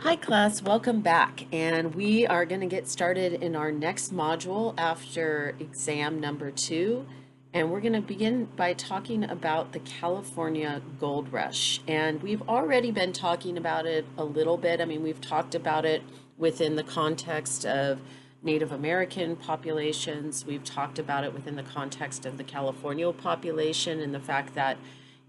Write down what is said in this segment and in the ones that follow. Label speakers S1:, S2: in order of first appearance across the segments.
S1: Hi class, welcome back. And we are going to get started in our next module after exam number 2. And we're going to begin by talking about the California Gold Rush. And we've already been talking about it a little bit. I mean, we've talked about it within the context of Native American populations. We've talked about it within the context of the California population and the fact that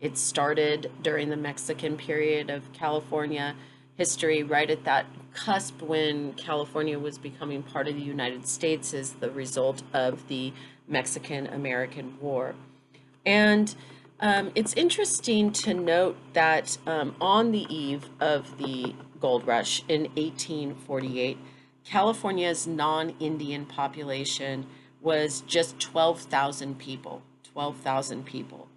S1: it started during the Mexican period of California history, right at that cusp when California was becoming part of the United States as the result of the Mexican-American War. And it's interesting to note that on the eve of the gold rush in 1848, California's non-Indian population was just 12,000 people. 12,000 people.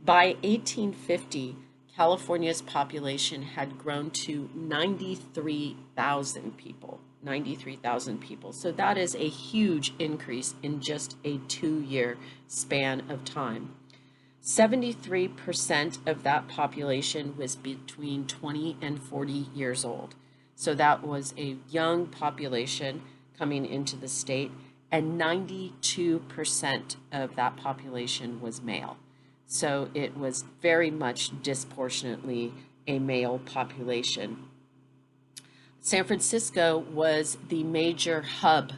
S1: By 1850, California's population had grown to 93,000 people. 93,000 people. So that is a huge increase in just a 2-year span of time. 73% of that population was between 20 and 40 years old. So that was a young population coming into the state, and 92% of that population was male. So it was very much disproportionately a male population. San Francisco was the major hub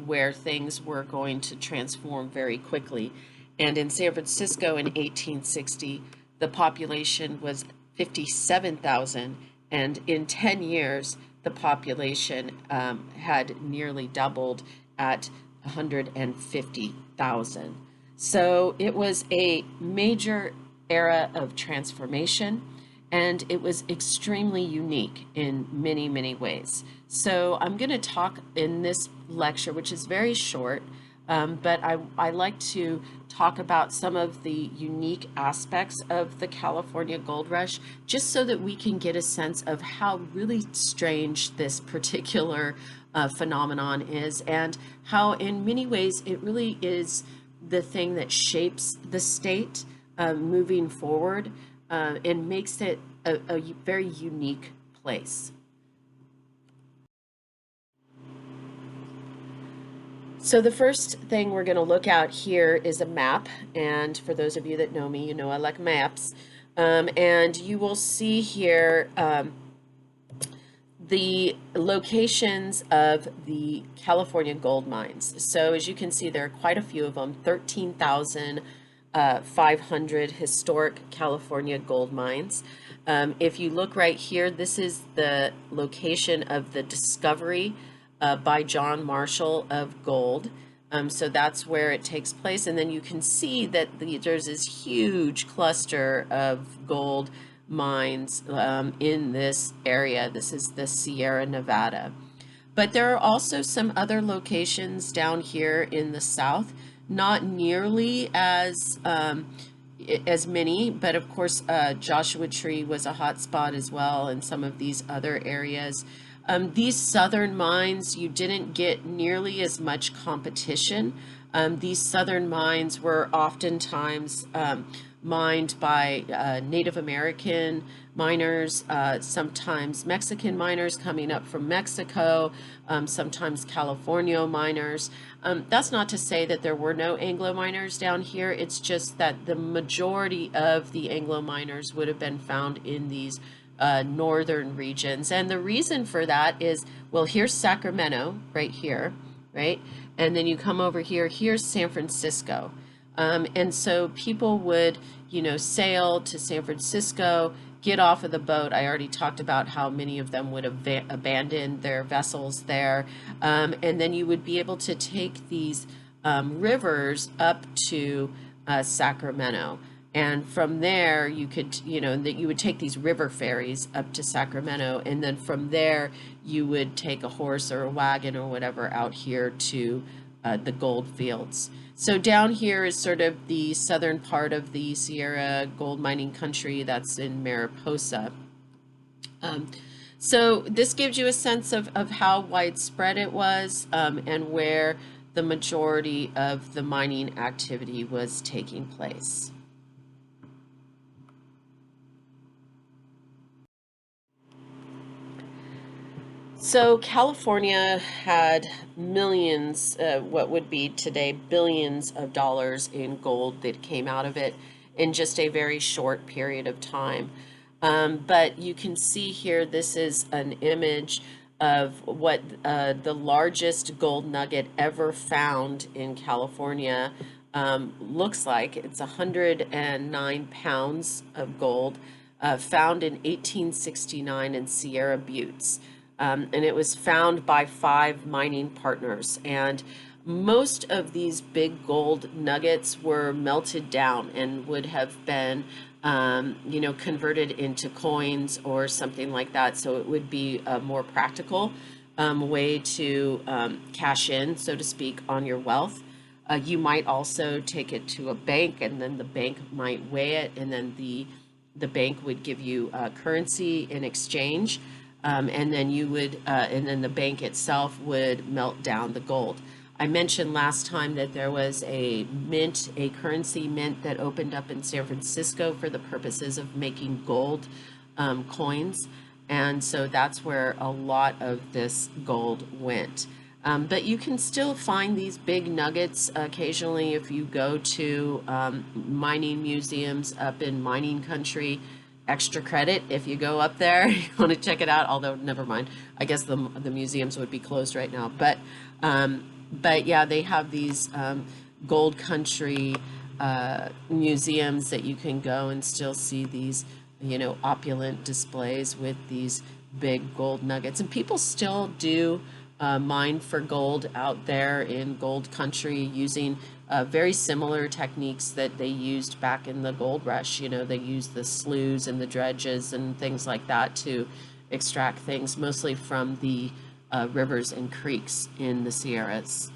S1: where things were going to transform very quickly. And in San Francisco in 1860, the population was 57,000, and in 10 years, the population had nearly doubled at 150,000. So it was a major era of transformation, and it was extremely unique in many, many ways. So I'm going to talk in this lecture, which is very short, but I like to talk about some of the unique aspects of the California Gold Rush, just so that we can get a sense of how really strange this particular phenomenon is, and how in many ways it really is the thing that shapes the state moving forward and makes it a very unique place. So the first thing we're going to look at here is a map, and for those of you that know me, you know I like maps, and you will see here the locations of the California gold mines. So as you can see, there are quite a few of them, 13,500 historic California gold mines. If you look right here, this is the location of the discovery by John Marshall of gold. So that's where it takes place. And then you can see that there's this huge cluster of gold mines in this area. This is the Sierra Nevada. But there are also some other locations down here in the south, not nearly as many, but of course Joshua Tree was a hot spot as well, and some of these other areas. These southern mines, you didn't get nearly as much competition. These southern mines were oftentimes mined by Native American miners, sometimes Mexican miners coming up from Mexico, sometimes California miners. That's not to say that there were no Anglo miners down here. It's just that the majority of the Anglo miners would have been found in these northern regions. And the reason for that is, well, here's Sacramento right here, right? And then you come over here, here's San Francisco. And so people would, sail to San Francisco, get off of the boat. I already talked about how many of them would abandon their vessels there. And then you would be able to take these rivers up to Sacramento. And from there, you could, that you would take these river ferries up to Sacramento, and then from there, you would take a horse or a wagon or whatever out here to the gold fields. So down here is sort of the southern part of the Sierra gold mining country. That's in Mariposa. So this gives you a sense of how widespread it was and where the majority of the mining activity was taking place. So California had millions, what would be today billions of dollars in gold that came out of it in just a very short period of time. But you can see here, this is an image of what the largest gold nugget ever found in California looks like. It's 109 pounds of gold found in 1869 in Sierra Buttes. And it was found by 5 mining partners. And most of these big gold nuggets were melted down and would have been, converted into coins or something like that. So it would be a more practical way to cash in, so to speak, on your wealth. You might also take it to a bank, and then the bank might weigh it, and then the bank would give you currency in exchange, and then and then the bank itself would melt down the gold. I mentioned last time that there was a currency mint that opened up in San Francisco for the purposes of making gold coins, and so that's where a lot of this gold went. But you can still find these big nuggets occasionally if you go to mining museums up in mining country. Extra credit if you go up there. You want to check it out, although never mind. I guess the museums would be closed right now. But yeah, they have these gold country museums that you can go and still see these, opulent displays with these big gold nuggets. And people still do mine for gold out there in gold country using very similar techniques that they used back in the gold rush. They used the sloughs and the dredges and things like that to extract things, mostly from the rivers and creeks in the Sierras.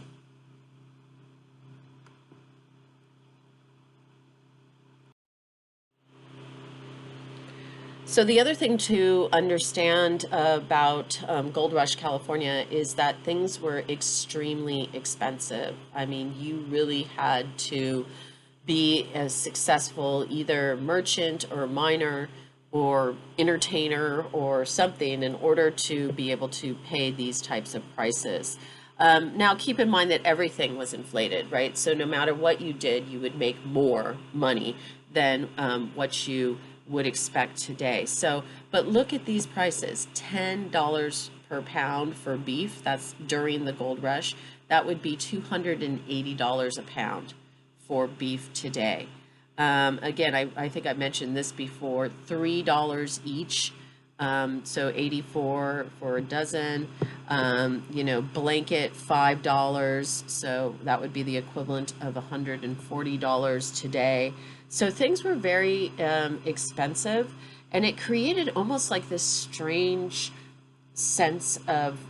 S1: So the other thing to understand about Gold Rush, California, is that things were extremely expensive. I mean, you really had to be a successful either merchant or miner or entertainer or something in order to be able to pay these types of prices. Now, keep in mind that everything was inflated, right? So no matter what you did, you would make more money than what you would expect today. So, but look at these prices, $10 per pound for beef. That's during the gold rush. That would be $280 a pound for beef today. Again, I think I mentioned this before, $3 each. So 84 for a dozen, blanket $5. So that would be the equivalent of $140 today. So things were very expensive, and it created almost like this strange sense of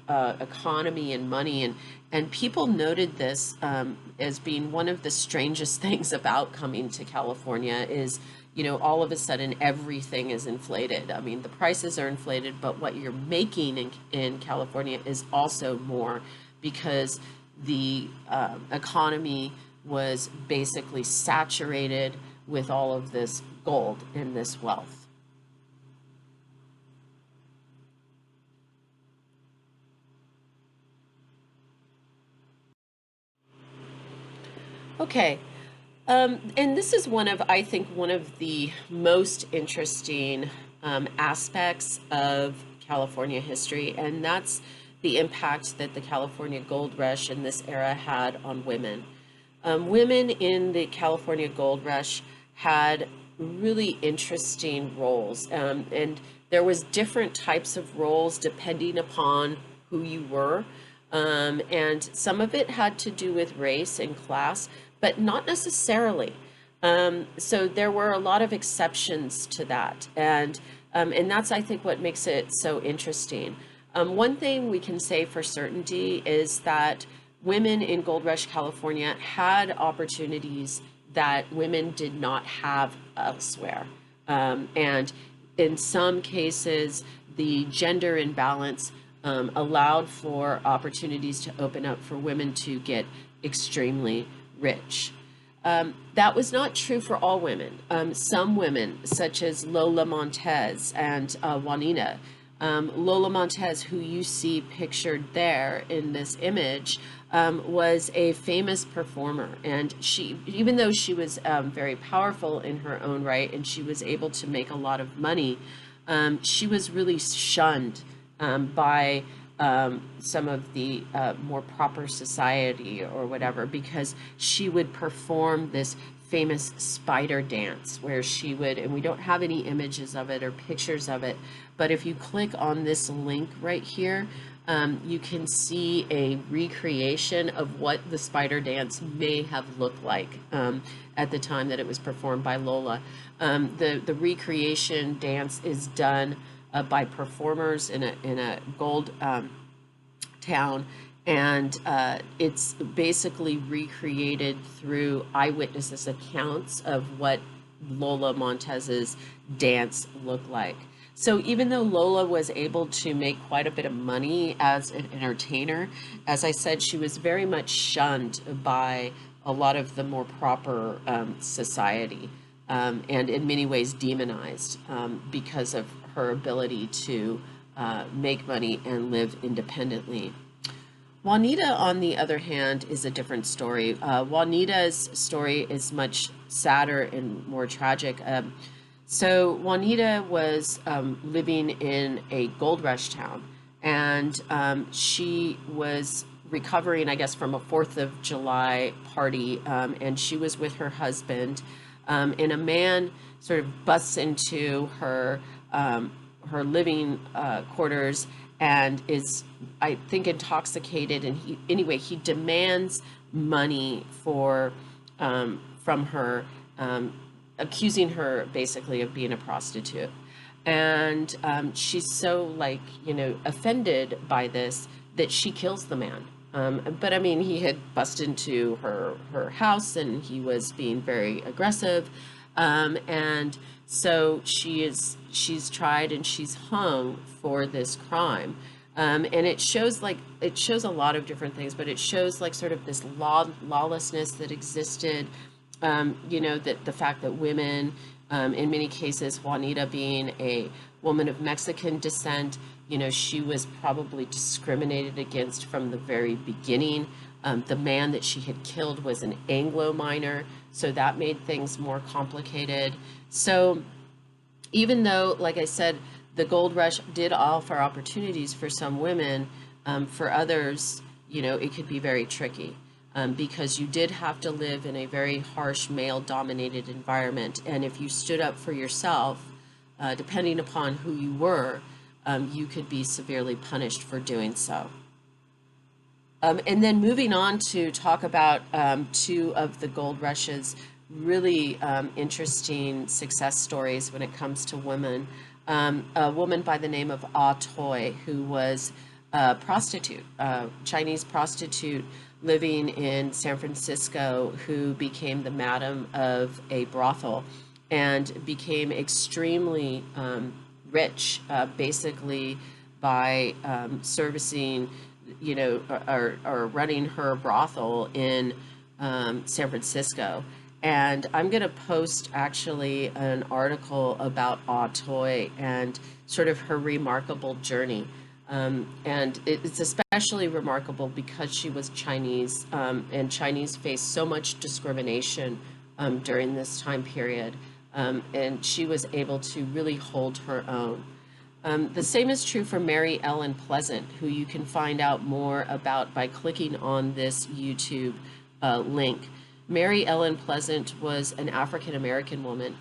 S1: economy and money, and people noted this as being one of the strangest things about coming to California is, all of a sudden everything is inflated. I mean, the prices are inflated, but what you're making in California is also more because the economy was basically saturated with all of this gold and this wealth. Okay, and this is I think, one of the most interesting aspects of California history, and that's the impact that the California Gold Rush in this era had on women. Women in the California Gold Rush had really interesting roles, and there was different types of roles depending upon who you were, and some of it had to do with race and class, but not necessarily. So there were a lot of exceptions to that, and that's, I think, what makes it so interesting. One thing we can say for certainty is that women in Gold Rush, California had opportunities that women did not have elsewhere. And in some cases, the gender imbalance allowed for opportunities to open up for women to get extremely rich. That was not true for all women. Some women, such as Lola Montez and Juanita, Lola Montez, who you see pictured there in this image, was a famous performer. And she, even though she was very powerful in her own right and she was able to make a lot of money, she was really shunned by some of the more proper society or whatever, because she would perform this famous spider dance where she would, and we don't have any images of it or pictures of it, but if you click on this link right here, you can see a recreation of what the spider dance may have looked like at the time that it was performed by Lola. The recreation dance is done by performers in a gold town, and it's basically recreated through eyewitnesses' accounts of what Lola Montez's dance looked like. So even though Lola was able to make quite a bit of money as an entertainer, as I said, she was very much shunned by a lot of the more proper society, and in many ways demonized because of her ability to make money and live independently. Juanita, on the other hand, is a different story. Juanita's story is much sadder and more tragic. So Juanita was living in a gold rush town, and she was recovering, I guess, from a 4th of July party, and she was with her husband, and a man sort of busts into her living quarters and is, I think, intoxicated, and he demands money from her, accusing her basically of being a prostitute. And she's so, like, offended by this that she kills the man. But I mean, he had busted into her house and he was being very aggressive. And so she's tried and she's hung for this crime. And it shows a lot of different things, but it shows like sort of this lawlessness that existed. That the fact that women, in many cases, Juanita being a woman of Mexican descent, she was probably discriminated against from the very beginning. The man that she had killed was an Anglo miner, so that made things more complicated. So even though, like I said, the gold rush did offer opportunities for some women, for others, it could be very tricky. Because you did have to live in a very harsh male-dominated environment. And if you stood up for yourself, depending upon who you were, you could be severely punished for doing so. And then moving on to talk about two of the gold rush's really interesting success stories when it comes to women. A woman by the name of Ah Toy, who was a prostitute, Chinese prostitute, living in San Francisco, who became the madam of a brothel and became extremely rich, basically by servicing, or running her brothel in San Francisco. And I'm going to post actually an article about Ah Toy and sort of her remarkable journey. And it's especially remarkable because she was Chinese, and Chinese faced so much discrimination during this time period, and she was able to really hold her own. The same is true for Mary Ellen Pleasant, who you can find out more about by clicking on this YouTube link. Mary Ellen Pleasant was an African-American woman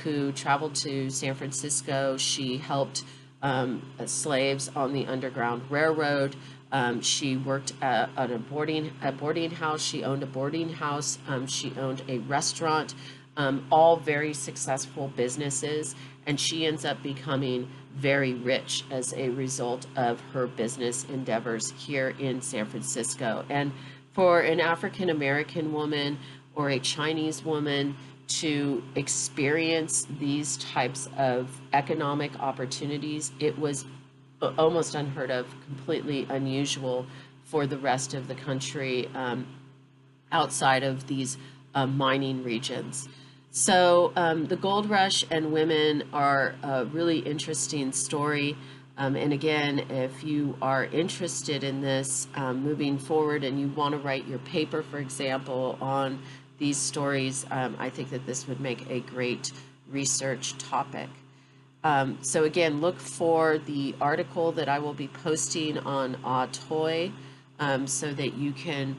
S1: who traveled to San Francisco. She helped slaves on the Underground Railroad. She worked at a boarding house. She owned a boarding house. She owned a restaurant, all very successful businesses. And she ends up becoming very rich as a result of her business endeavors here in San Francisco. And for an African American woman or a Chinese woman to experience these types of economic opportunities, it was almost unheard of, completely unusual for the rest of the country outside of these mining regions. So the gold rush and women are a really interesting story. And again, if you are interested in this moving forward and you want to write your paper, for example, on these stories, I think that this would make a great research topic. So again, look for the article that I will be posting on Toy, so that you can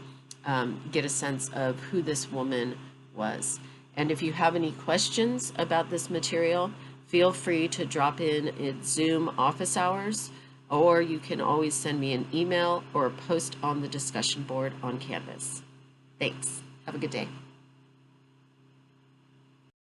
S1: get a sense of who this woman was. And if you have any questions about this material, feel free to drop in at Zoom office hours, or you can always send me an email or post on the discussion board on Canvas. Thanks. Have a good day.